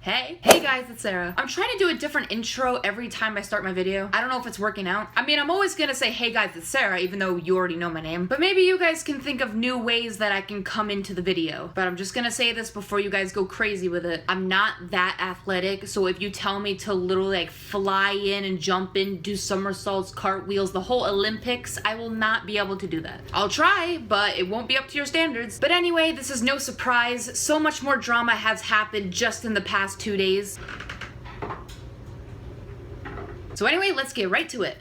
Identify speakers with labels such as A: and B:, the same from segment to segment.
A: Hey guys, it's Sarah. I'm trying to do a different intro every time I start my video. I don't know if it's working out. I mean, I'm always gonna say, hey guys, it's Sarah, even though you already know my name. But maybe you guys can think of new ways that I can come into the video. But I'm just gonna say this before you guys go crazy with it. I'm not that athletic, so if you tell me to literally like fly in and jump in, do somersaults, cartwheels, the whole Olympics, I will not be able to do that. I'll try, but it won't be up to your standards. But anyway, this is no surprise. So much more drama has happened just in the past 2 days. So anyway, let's get right to it.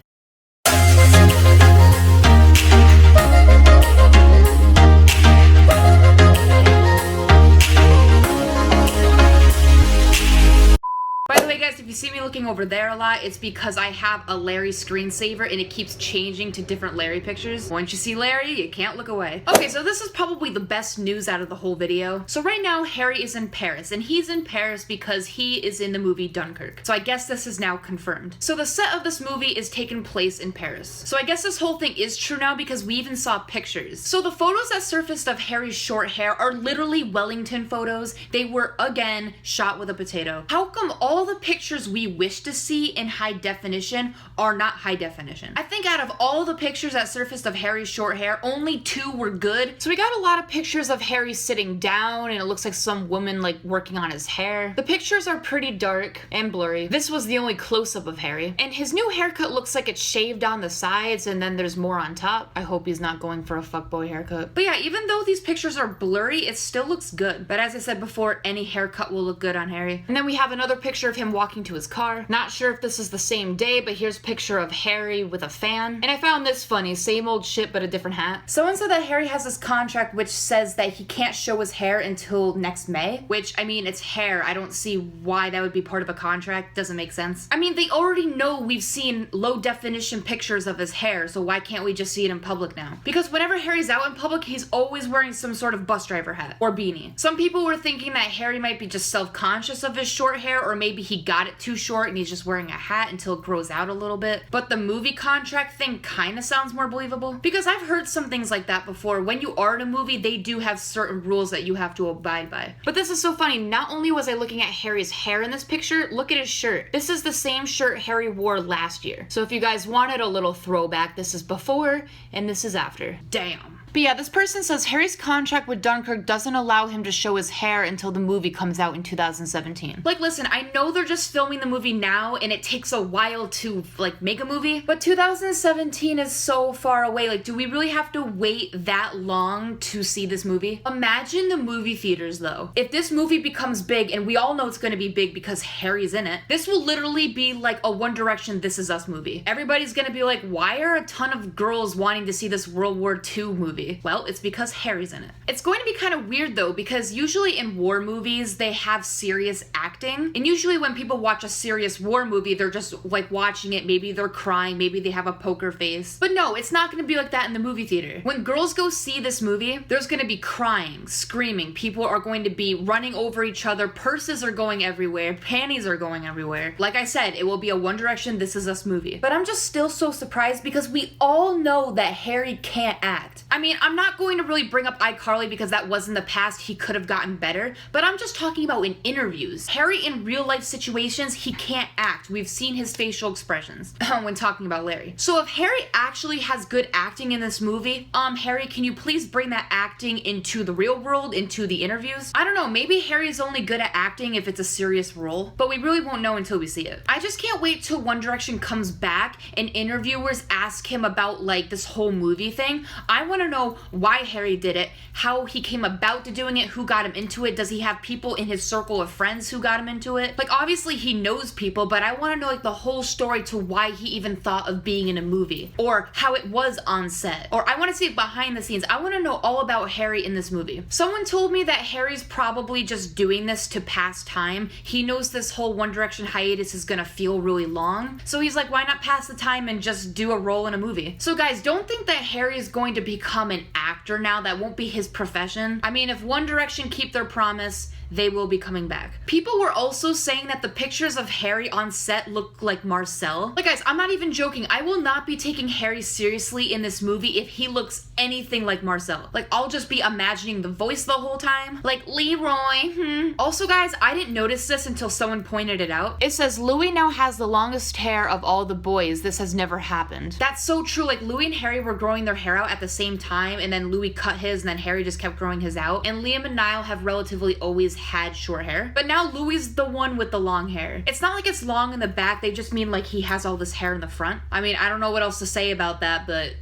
A: By the way guys, if you see me looking over there a lot, it's because I have a Larry screensaver and it keeps changing to different Larry pictures. Once you see Larry, you can't look away. Okay, so this is probably the best news out of the whole video. So right now, Harry is in Paris, and he's in Paris because he is in the movie Dunkirk. So I guess this is now confirmed. So the set of this movie is taking place in Paris. So I guess this whole thing is true now because we even saw pictures. So the photos that surfaced of Harry's short hair are literally Wellington photos. They were, again, shot with a potato. How come all the pictures we wish to see in high definition are not high definition? I think out of all the pictures that surfaced of Harry's short hair, only 2 were good. So we got a lot of pictures of Harry sitting down and it looks like some woman like working on his hair. The pictures are pretty dark and blurry. This was the only close-up of Harry. And his new haircut looks like it's shaved on the sides and then there's more on top. I hope he's not going for a fuckboy haircut. But yeah, even though these pictures are blurry, it still looks good. But as I said before, any haircut will look good on Harry. And then we have another picture of him walking to his car. Not sure if this is the same day, but here's a picture of Harry with a fan. And I found this funny, same old shit but a different hat. Someone said that Harry has this contract which says that he can't show his hair until next May, which, I mean, it's hair. I don't see why that would be part of a contract. Doesn't make sense. I mean, they already know we've seen low definition pictures of his hair, so why can't we just see it in public now? Because whenever Harry's out in public, he's always wearing some sort of bus driver hat or beanie. Some people were thinking that Harry might be just self-conscious of his short hair, or maybe he got it too short and he's just wearing a hat until it grows out a little bit. But the movie contract thing kind of sounds more believable because I've heard some things like that before. When you are in a movie, they do have certain rules that you have to abide by. But this is so funny. Not only was I looking at Harry's hair in this picture, look at his shirt. This is the same shirt Harry wore last year. So if you guys wanted a little throwback, this is before and this is after. Damn. But yeah, this person says Harry's contract with Dunkirk doesn't allow him to show his hair until the movie comes out in 2017. Like, listen, I know they're just filming the movie now and it takes a while to, like, make a movie, but 2017 is so far away. Like, do we really have to wait that long to see this movie? Imagine the movie theaters, though. If this movie becomes big, and we all know it's gonna be big because Harry's in it, this will literally be like a One Direction This Is Us movie. Everybody's gonna be like, why are a ton of girls wanting to see this World War II movie? Well, it's because Harry's in it. It's going to be kind of weird though, because usually in war movies, they have serious acting. And usually when people watch a serious war movie, they're just like watching it. Maybe they're crying, maybe they have a poker face. But no, it's not going to be like that in the movie theater. When girls go see this movie, there's going to be crying, screaming. People are going to be running over each other. Purses are going everywhere. Panties are going everywhere. Like I said, it will be a One Direction This Is Us movie. But I'm just still so surprised because we all know that Harry can't act. I mean, I'm not going to really bring up iCarly because that was in the past. He could have gotten better, but I'm just talking about in interviews. Harry in real life situations, he can't act. We've seen his facial expressions when talking about Larry. So if Harry actually has good acting in this movie, Harry, can you please bring that acting into the real world, into the interviews? I don't know, maybe Harry's only good at acting if it's a serious role, but we really won't know until we see it. I just can't wait till One Direction comes back and interviewers ask him about like this whole movie thing. I want to know why Harry did it, how he came about to doing it, who got him into it. Does he have people in his circle of friends who got him into it? Like, obviously he knows people, but I want to know like the whole story to why he even thought of being in a movie, or how it was on set, or I want to see behind the scenes. I want to know all about Harry in this movie. Someone told me that Harry's probably just doing this to pass time. He knows this whole One Direction hiatus is gonna feel really long, so he's like, why not pass the time and just do a role in a movie? So guys, don't think that Harry is going to become an actor now. That won't be his profession. I mean, if One Direction keep their promise, they will be coming back. People were also saying that the pictures of Harry on set look like Marcel. Like guys, I'm not even joking. I will not be taking Harry seriously in this movie if he looks anything like Marcel. Like I'll just be imagining the voice the whole time. Like Leroy. Also guys, I didn't notice this until someone pointed it out. It says Louis now has the longest hair of all the boys. This has never happened. That's so true. Like Louis and Harry were growing their hair out at the same time, and then Louis cut his and then Harry just kept growing his out. And Liam and Niall have relatively always had short hair, but now Louis is the one with the long hair. It's not like it's long in the back, they just mean like he has all this hair in the front. I mean, I don't know what else to say about that, but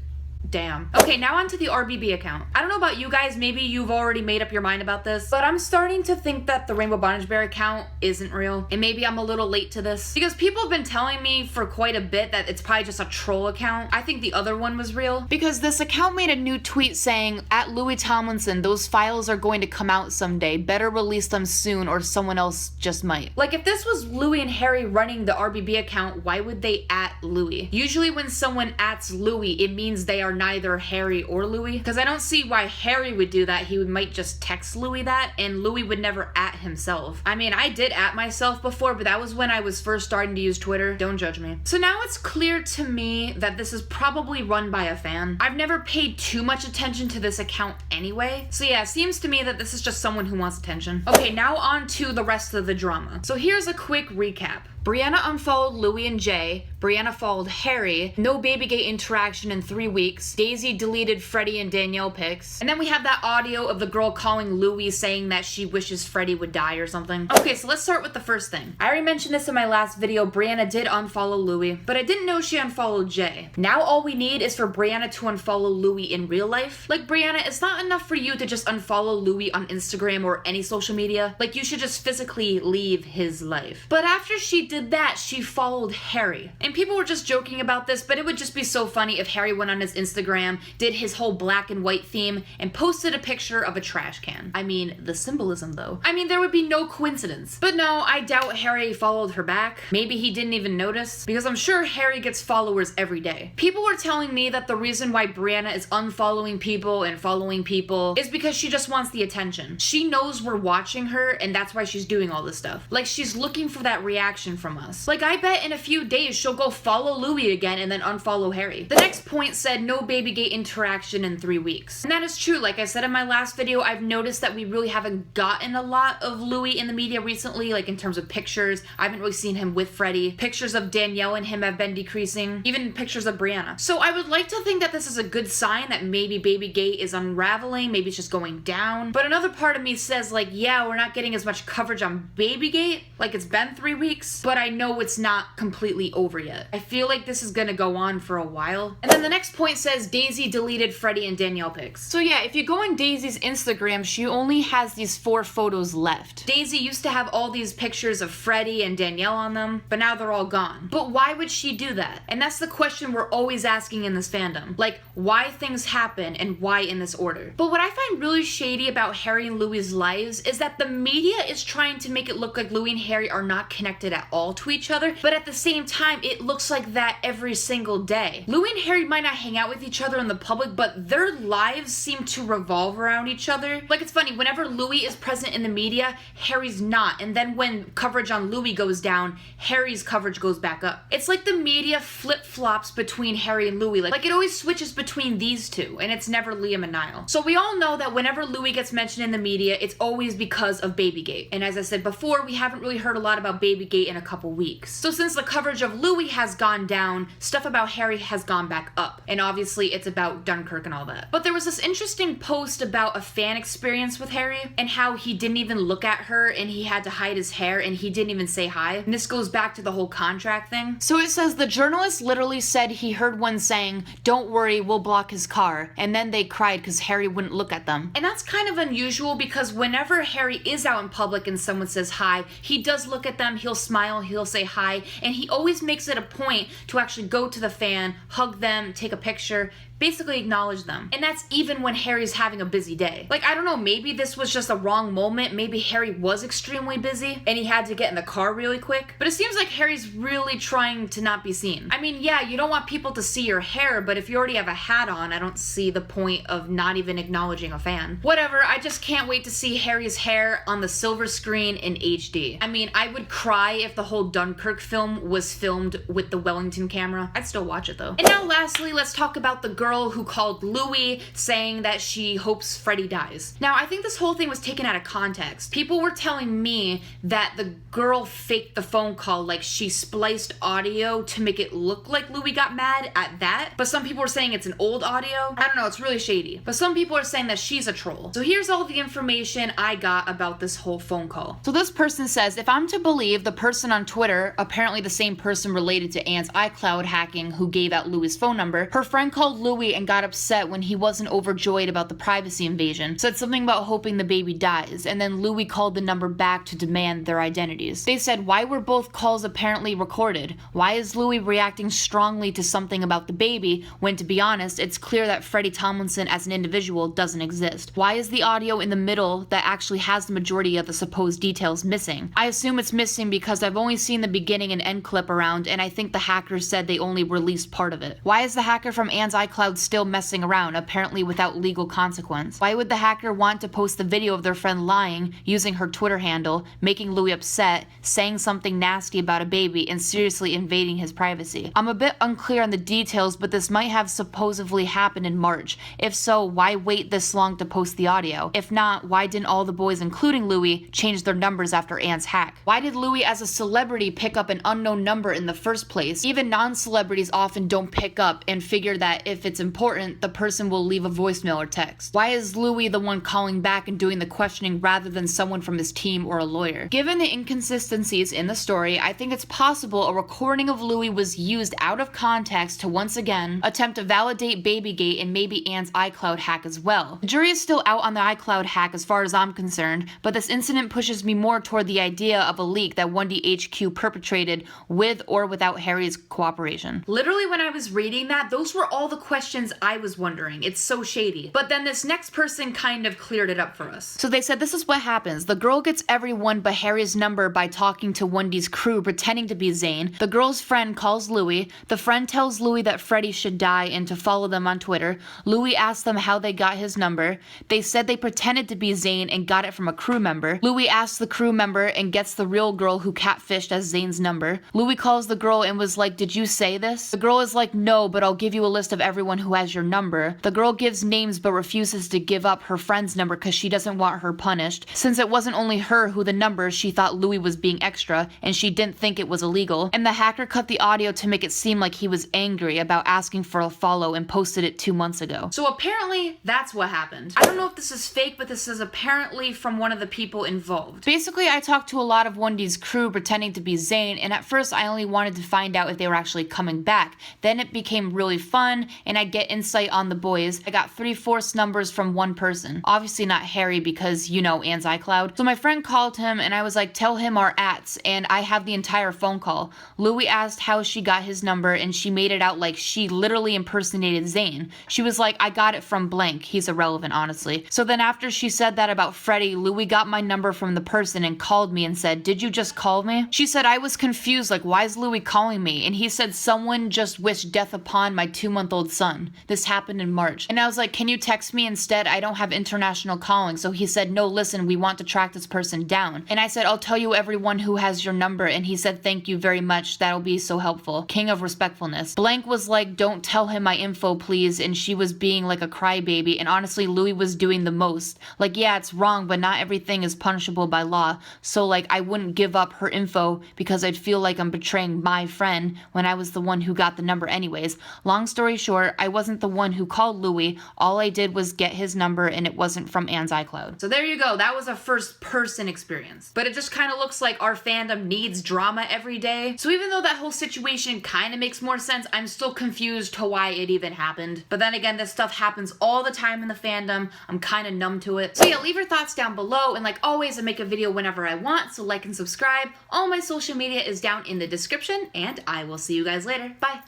A: damn. Okay, now onto the RBB account. I don't know about you guys, maybe you've already made up your mind about this, but I'm starting to think that the Rainbow Bondage Bear account isn't real, and maybe I'm a little late to this, because people have been telling me for quite a bit that it's probably just a troll account. I think the other one was real, because this account made a new tweet saying, at Louis Tomlinson, those files are going to come out someday. Better release them soon or someone else just might. Like if this was Louis and Harry running the RBB account, why would they at Louis? Usually when someone ats Louis, it means they are neither Harry or Louis, because I don't see why Harry would do that. He might just text Louis that, and Louis would never at himself. I mean, I did at myself before, but that was when I was first starting to use Twitter. Don't judge me. So now it's clear to me that this is probably run by a fan. I've never paid too much attention to this account anyway, so yeah, it seems to me that this is just someone who wants attention. Okay, now on to the rest of the drama. So here's a quick recap. Briana unfollowed Louis and Jay. Briana followed Harry. No Babygate interaction in 3 weeks. Daisy deleted Freddie and Danielle pics. And then we have that audio of the girl calling Louis saying that she wishes Freddie would die or something. Okay, so let's start with the first thing. I already mentioned this in my last video. Briana did unfollow Louis, but I didn't know she unfollowed Jay. Now all we need is for Briana to unfollow Louis in real life. Like Briana, it's not enough for you to just unfollow Louis on Instagram or any social media. Like you should just physically leave his life. But after she did that, she followed Harry. And people were just joking about this, but it would just be so funny if Harry went on his Instagram, did his whole black and white theme, and posted a picture of a trash can. I mean, the symbolism though. I mean, there would be no coincidence. But no, I doubt Harry followed her back. Maybe he didn't even notice, because I'm sure Harry gets followers every day. People were telling me that the reason why Briana is unfollowing people and following people is because she just wants the attention. She knows we're watching her, and that's why she's doing all this stuff. Like, she's looking for that reaction from us. Like, I bet in a few days she'll go follow Louis again and then unfollow Harry. The next point said no Babygate interaction in 3 weeks. And that is true. Like I said in my last video, I've noticed that we really haven't gotten a lot of Louis in the media recently, like in terms of pictures. I haven't really seen him with Freddie. Pictures of Danielle and him have been decreasing. Even pictures of Briana. So I would like to think that this is a good sign that maybe Babygate is unraveling, maybe it's just going down. But another part of me says like, yeah, we're not getting as much coverage on Babygate. Like it's been 3 weeks, but I know it's not completely over yet. I feel like this is gonna go on for a while. And then the next point says Daisy deleted Freddie and Danielle pics. So yeah, if you go on Daisy's Instagram, she only has these 4 photos left. Daisy used to have all these pictures of Freddie and Danielle on them, but now they're all gone. But why would she do that? And that's the question we're always asking in this fandom. Like, why things happen and why in this order. But what I find really shady about Harry and Louis' lives is that the media is trying to make it look like Louis and Harry are not connected at all to each other, but at the same time, it looks like that every single day. Louis and Harry might not hang out with each other in the public, but their lives seem to revolve around each other. Like, it's funny, whenever Louis is present in the media, Harry's not, and then when coverage on Louis goes down, Harry's coverage goes back up. It's like the media flip-flops between Harry and Louis. Like it always switches between these two, and it's never Liam and Niall. So we all know that whenever Louis gets mentioned in the media, it's always because of Babygate. And as I said before, we haven't really heard a lot about Babygate in a couple weeks. So since the coverage of Louis has gone down, stuff about Harry has gone back up. And obviously it's about Dunkirk and all that. But there was this interesting post about a fan experience with Harry and how he didn't even look at her and he had to hide his hair and he didn't even say hi. And this goes back to the whole contract thing. So it says the journalist literally said he heard one saying, "Don't worry, we'll block his car." And then they cried because Harry wouldn't look at them. And that's kind of unusual because whenever Harry is out in public and someone says hi, he does look at them, he'll smile, he'll say hi, and he always makes it a point to actually go to the fan, hug them, take a picture. basically acknowledge them. And that's even when Harry's having a busy day. Like, I don't know, maybe this was just a wrong moment. Maybe Harry was extremely busy and he had to get in the car really quick. But it seems like Harry's really trying to not be seen. I mean, yeah, you don't want people to see your hair, but if you already have a hat on, I don't see the point of not even acknowledging a fan. Whatever, I just can't wait to see Harry's hair on the silver screen in HD. I mean, I would cry if the whole Dunkirk film was filmed with the Wellington camera. I'd still watch it though. And now lastly, let's talk about the girl who called Louis saying that she hopes Freddie dies. Now, I think this whole thing was taken out of context. People were telling me that the girl faked the phone call, like she spliced audio to make it look like Louis got mad at that. But some people were saying it's an old audio. I don't know, it's really shady. But some people are saying that she's a troll. So here's all the information I got about this whole phone call. So this person says, if I'm to believe the person on Twitter, apparently the same person related to Anne's iCloud hacking who gave out Louis' phone number, her friend called Louis and got upset when he wasn't overjoyed about the privacy invasion, said something about hoping the baby dies, and then Louis called the number back to demand their identities. They said, why were both calls apparently recorded? Why is Louis reacting strongly to something about the baby when, to be honest, it's clear that Freddie Tomlinson as an individual doesn't exist? Why is the audio in the middle that actually has the majority of the supposed details missing? I assume it's missing because I've only seen the beginning and end clip around, and I think the hackers said they only released part of it. Why is the hacker from Anne's iCloud still messing around, apparently without legal consequence? Why would the hacker want to post the video of their friend lying, using her Twitter handle, making Louis upset, saying something nasty about a baby, and seriously invading his privacy? I'm a bit unclear on the details, but this might have supposedly happened in March. If so, why wait this long to post the audio? If not, why didn't all the boys, including Louis, change their numbers after Anne's hack? Why did Louis as a celebrity pick up an unknown number in the first place? Even non-celebrities often don't pick up and figure that if it's important, the person will leave a voicemail or text. Why is Louis the one calling back and doing the questioning rather than someone from his team or a lawyer? Given the inconsistencies in the story, I think it's possible a recording of Louis was used out of context to once again attempt to validate Babygate and maybe Anne's iCloud hack as well. The jury is still out on the iCloud hack as far as I'm concerned, but this incident pushes me more toward the idea of a leak that 1DHQ perpetrated with or without Harry's cooperation. Literally, when I was reading that, those were all the questions I was wondering. It's so shady. But then this next person kind of cleared it up for us. So they said this is what happens. The girl gets everyone but Harry's number by talking to 1D's crew pretending to be Zayn. The girl's friend calls Louis. The friend tells Louis that Freddie should die and to follow them on Twitter. Louis asks them how they got his number. They said they pretended to be Zayn and got it from a crew member. Louis asks the crew member and gets the real girl who catfished as Zayn's number. Louis calls the girl and was like, did you say this? The girl is like, no, but I'll give you a list of everyone who has your number. The girl gives names but refuses to give up her friend's number because she doesn't want her punished. Since it wasn't only her who the number, she thought Louis was being extra and she didn't think it was illegal. And the hacker cut the audio to make it seem like he was angry about asking for a follow and posted it 2 months ago. So apparently that's what happened. I don't know if this is fake, but this is apparently from one of the people involved. Basically, I talked to a lot of 1D's crew pretending to be Zayn, and at first I only wanted to find out if they were actually coming back. Then it became really fun and I'd get insight on the boys. I got 3/4 numbers from one person. Obviously not Harry because, you know, Anne's iCloud. So my friend called him and I was like, tell him our ats, and I have the entire phone call. Louis asked how she got his number and she made it out like she literally impersonated Zayn. She was like, I got it from blank. He's irrelevant, honestly. So then after she said that about Freddie, Louis got my number from the person and called me and said, did you just call me? She said, I was confused, like, why is Louis calling me? And he said, someone just wished death upon my 2-month-old son. This happened in March. And I was like, can you text me instead? I don't have international calling. So he said, no, listen, we want to track this person down. And I said, I'll tell you everyone who has your number. And he said, thank you very much. That'll be so helpful. King of respectfulness. Blank was like, don't tell him my info, please. And she was being like a crybaby. And honestly, Louis was doing the most. Like, yeah, it's wrong, but not everything is punishable by law. So like, I wouldn't give up her info because I'd feel like I'm betraying my friend when I was the one who got the number anyways. Long story short, I wasn't the one who called Louis. All I did was get his number and it wasn't from Anne's iCloud. So there you go. That was a first person experience. But it just kind of looks like our fandom needs drama every day. So even though that whole situation kind of makes more sense, I'm still confused to why it even happened. But then again, this stuff happens all the time in the fandom. I'm kind of numb to it. So yeah, leave your thoughts down below. And like always, I make a video whenever I want. So like and subscribe. All my social media is down in the description. And I will see you guys later. Bye.